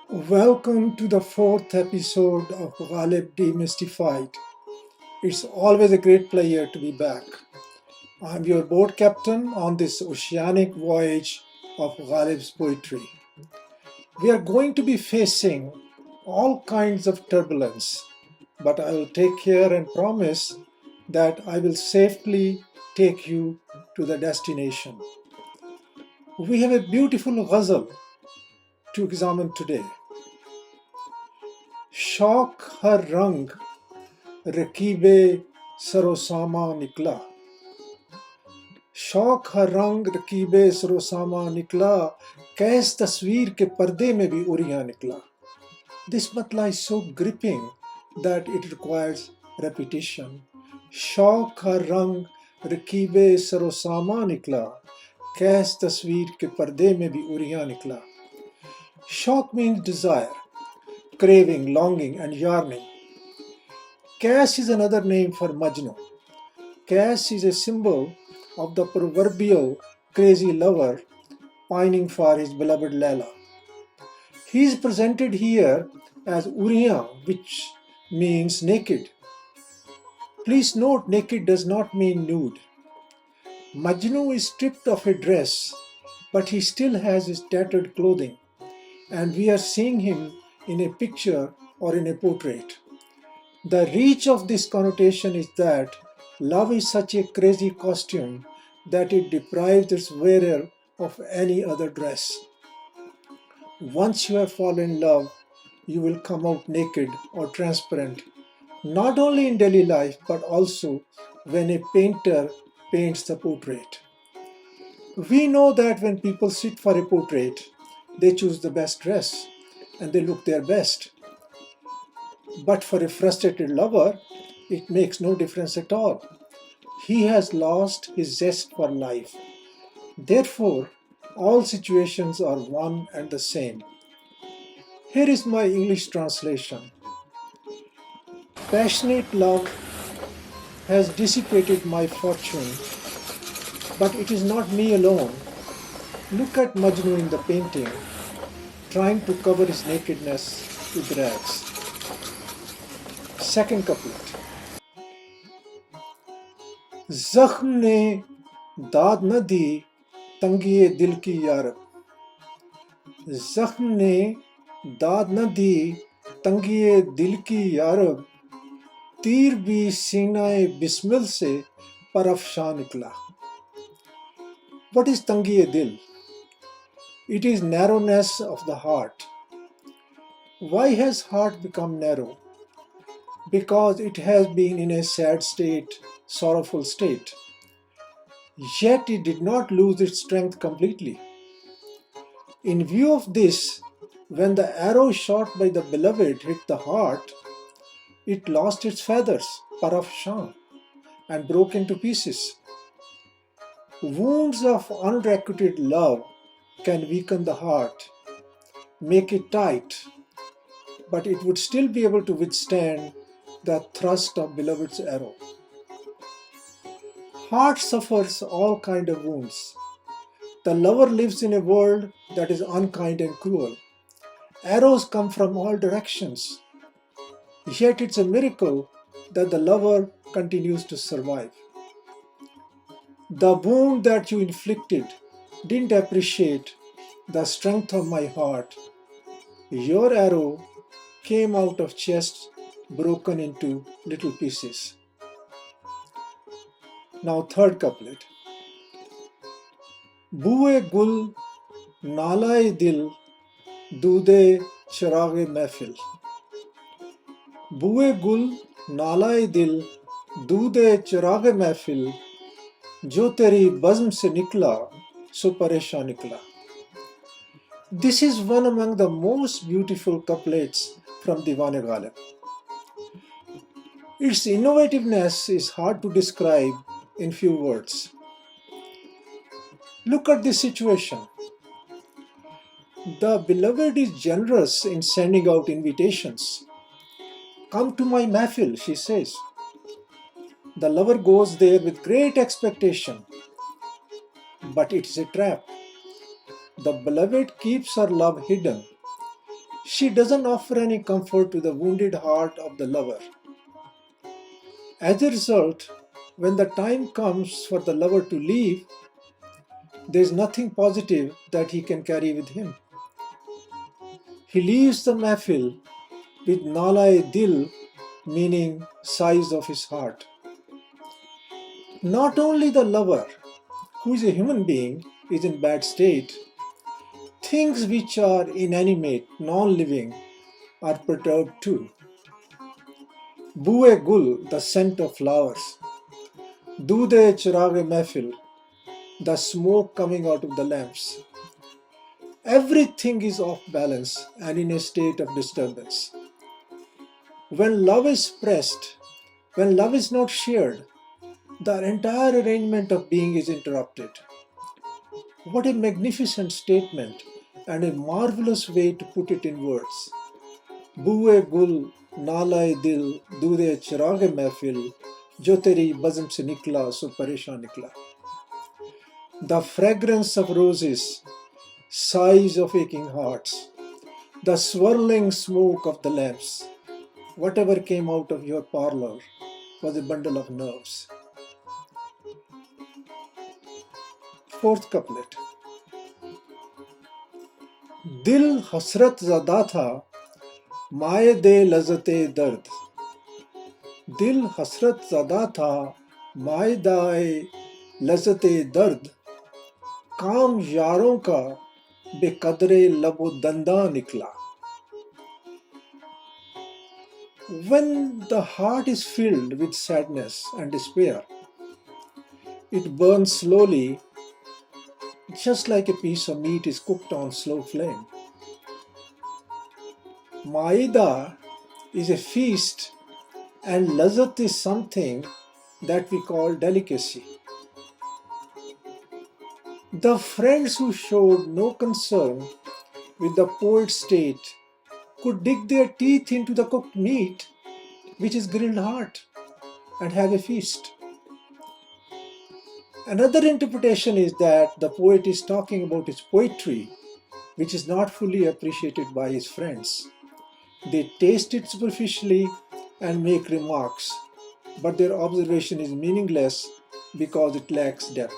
Welcome to the fourth episode of Ghalib Demystified. It's always a great pleasure to be back. I'm your boat captain on this oceanic voyage of Ghalib's poetry. We are going to be facing all kinds of turbulence, but I will take care and promise that I will safely take you to the destination. We have a beautiful ghazal to examine today. शौक हर रंग रकीबे सरोसामा निकला शौक हर रंग रकीबे सरोसामा निकला कैस तस्वीर के पर्दे में भी उरियां निकला. This matla is so gripping that it requires repetition. शौक हर रंग रकीबे सरोसामा निकला कैस तस्वीर के पर्दे में भी उरियां निकला. Shauq means desire, craving, longing, and yearning. Qais is another name for Majnun. Qais is a symbol of the proverbial crazy lover pining for his beloved Layla. He is presented here as Uriyan, which means naked. Please note, naked does not mean nude. Majnun is stripped of a dress, but he still has his tattered clothing, and we are seeing him in a picture or in a portrait. The reach of this connotation is that love is such a crazy costume that it deprives its wearer of any other dress. Once you have fallen in love, you will come out naked or transparent, not only in daily life but also when a painter paints the portrait. We know that when people sit for a portrait, they choose the best dress and they look their best. But for a frustrated lover, it makes no difference at all. He has lost his zest for life. Therefore, all situations are one and the same. Here is my English translation. Passionate love has dissipated my fortune, but it is not me alone. Look at Majnu in the painting, trying to cover his nakedness with rags. Second couplet. जख्म ने दाद न दी तंगिए दिल की यारब. जख्म ने दाद न दी तंगिए दिल की यारब. तीर भी सीनाए बिस्मिल से परअफ़शां निकला. What is tangiye dil? It is narrowness of the heart. Why has heart become narrow? Because it has been in a sad state, sorrowful state. Yet it did not lose its strength completely. In view of this, when the arrow shot by the beloved hit the heart, it lost its feathers, parafshan, and broke into pieces. Wounds of unrequited love can weaken the heart, make it tight, but it would still be able to withstand the thrust of beloved's arrow. Heart suffers all kinds of wounds. The lover lives in a world that is unkind and cruel. Arrows come from all directions. Yet it's a miracle that the lover continues to survive. The wound that you inflicted didn't appreciate the strength of my heart. Your arrow came out of chest broken into little pieces. Now third couplet. Bue gul nalae dil दूधे चिरागे महफिल. बुए गुल नालाए दिल दूधे चिरागे महफिल. जो तेरी बज़्म से निकला सो परेशान निकला. This is one among the most beautiful couplets from Diwan Ghalib. Its innovativeness is hard to describe in few words. Look at this situation. The beloved is generous in sending out invitations. Come to my mahfil, she says. The lover goes there with great expectation, but it is a trap. The beloved keeps her love hidden. She doesn't offer any comfort to the wounded heart of the lover. As a result, when the time comes for the lover to leave, there is nothing positive that he can carry with him. He leaves the mahfil with nala-e-dil, meaning size of his heart. Not only the lover, who is a human being, is in bad state, things which are inanimate, non-living, are perturbed too. Boo-e gul, the scent of flowers. Dood-e chirag-e-mahfil, the smoke coming out of the lamps. Everything is off balance and in a state of disturbance. When love is pressed, when love is not shared, the entire arrangement of being is interrupted. What a magnificent statement and a marvelous way to put it in words. Boo-e gul, nala-e-dil, dood-e chirag-e-mahfil, jo teri bazm se nikla, so pareshan nikla. The fragrance of roses, sighs of aching hearts, the swirling smoke of the lamps, whatever came out of your parlor was a bundle of nerves. Fourth couplet. Dil hasrat zada tha, maaye de lazate dard. Dil hasrat zada tha, maaye dae lazate dard. काम यारों का बेकदरे लबो दंदा निकला. When the heart is filled with sadness and despair, it burns slowly, just like a piece of meat is cooked on slow flame. Maida is a feast and lazat is something that we call delicacy. The friends who showed no concern with the poet's state could dig their teeth into the cooked meat, which is grilled heart, and have a feast. Another interpretation is that the poet is talking about his poetry, which is not fully appreciated by his friends. They taste it superficially and make remarks, but their observation is meaningless because it lacks depth.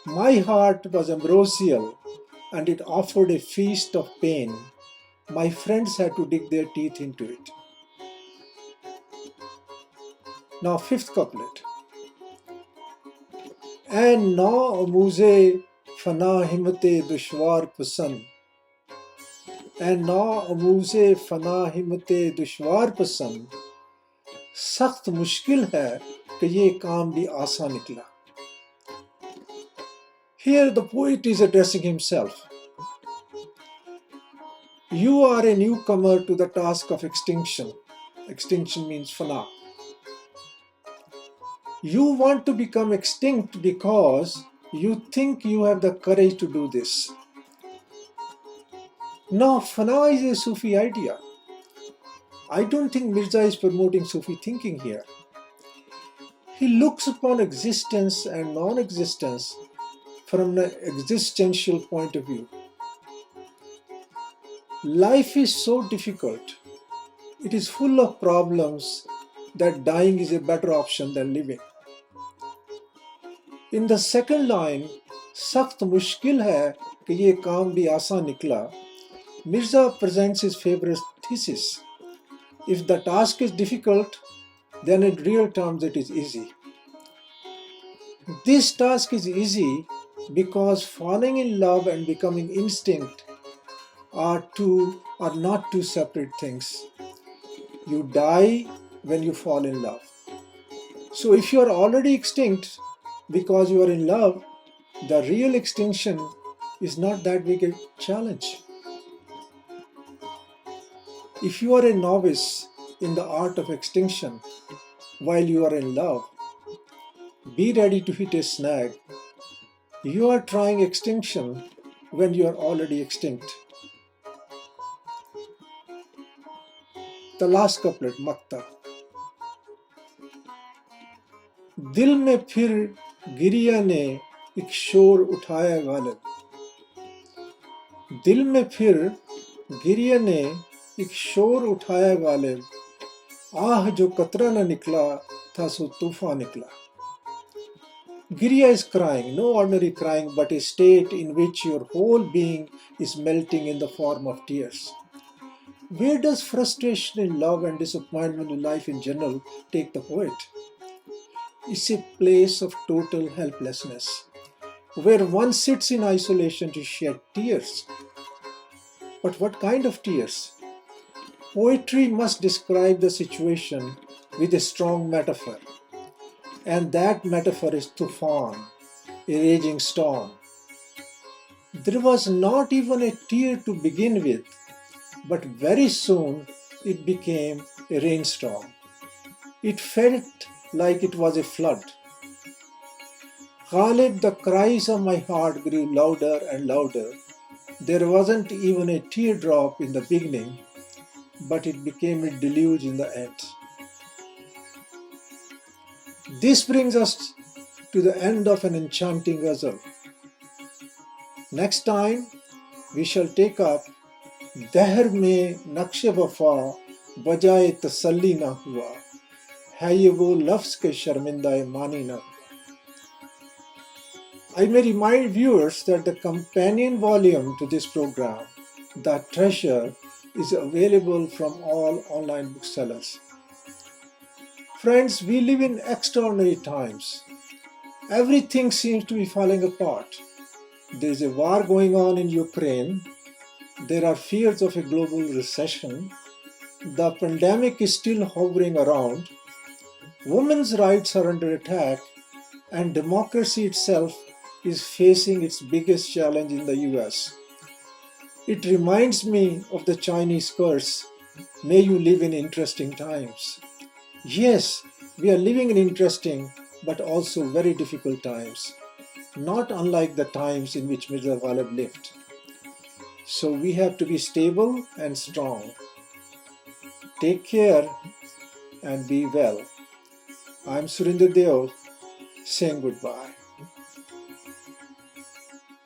My heart was ambrosial and it offered a feast of pain. My friends had to dig their teeth into it. Now, fifth couplet. And na amuze fana himmate dushwar pasand. And na amuze fana himmate dushwar pasand. Sakht mushkil hai कि ये काम भी आसान निकला. Here the poet is addressing himself. You are a newcomer to the task of extinction. Extinction means fana. You want to become extinct because you think you have the courage to do this. Now, fana is a Sufi idea. I don't think Mirza is promoting Sufi thinking here. He looks upon existence and non-existence from an existential point of view. Life is so difficult. It is full of problems that dying is a better option than living. In the second line, "Sakht mushkil hai कि ये काम भी आसान निकला," Mirza presents his favorite thesis. If the task is difficult, then in real terms it is easy. This task is easy because falling in love and becoming instinct are not two separate things. You die when you fall in love. So if you are already extinct because you are in love, the real extinction is not that big a challenge. If you are a novice in the art of extinction while you are in love, be ready to hit a snag. You are trying extinction when you are already extinct. The last couplet, Makta. दिल में फिर गिरिया ने एक शोर उठाया गालिब. दिल में फिर गिरिया ने एक शोर उठाया गालिब, आह जो कतरा न निकला था सो तूफान निकला. Girya is crying, no ordinary crying, but a state in which your whole being is melting in the form of tears. Where does frustration in love and disappointment in life in general take the poet? It's a place of total helplessness, where one sits in isolation to shed tears. But what kind of tears? Poetry must describe the situation with a strong metaphor, and that metaphor is tufan, a raging storm. There was not even a tear to begin with, but very soon it became a rainstorm. It felt like it was a flood. Ghalib, the cries of my heart grew louder and louder. There wasn't even a teardrop in the beginning, but it became a deluge in the end. This brings us to the end of an enchanting ghazal. Next time, we shall take up दहर में नक्श वफा बजाए तसल्ली ना हुआ है ये वो लफ्ज़ के शर्मिंदा मानी ना हुआ. I may remind viewers that the companion volume to this program, The Treasure, is available from all online booksellers. Friends, we live in extraordinary times. Everything seems to be falling apart. There is a war going on in Ukraine. There are fears of a global recession. The pandemic is still hovering around. Women's rights are under attack, and democracy itself is facing its biggest challenge in the US. It reminds me of the Chinese curse, may you live in interesting times. Yes, we are living in interesting but also very difficult times, not unlike the times in which Mirza Ghalib lived. So we have to be stable and strong. Take care and be well. I'm Surinder Deo saying goodbye.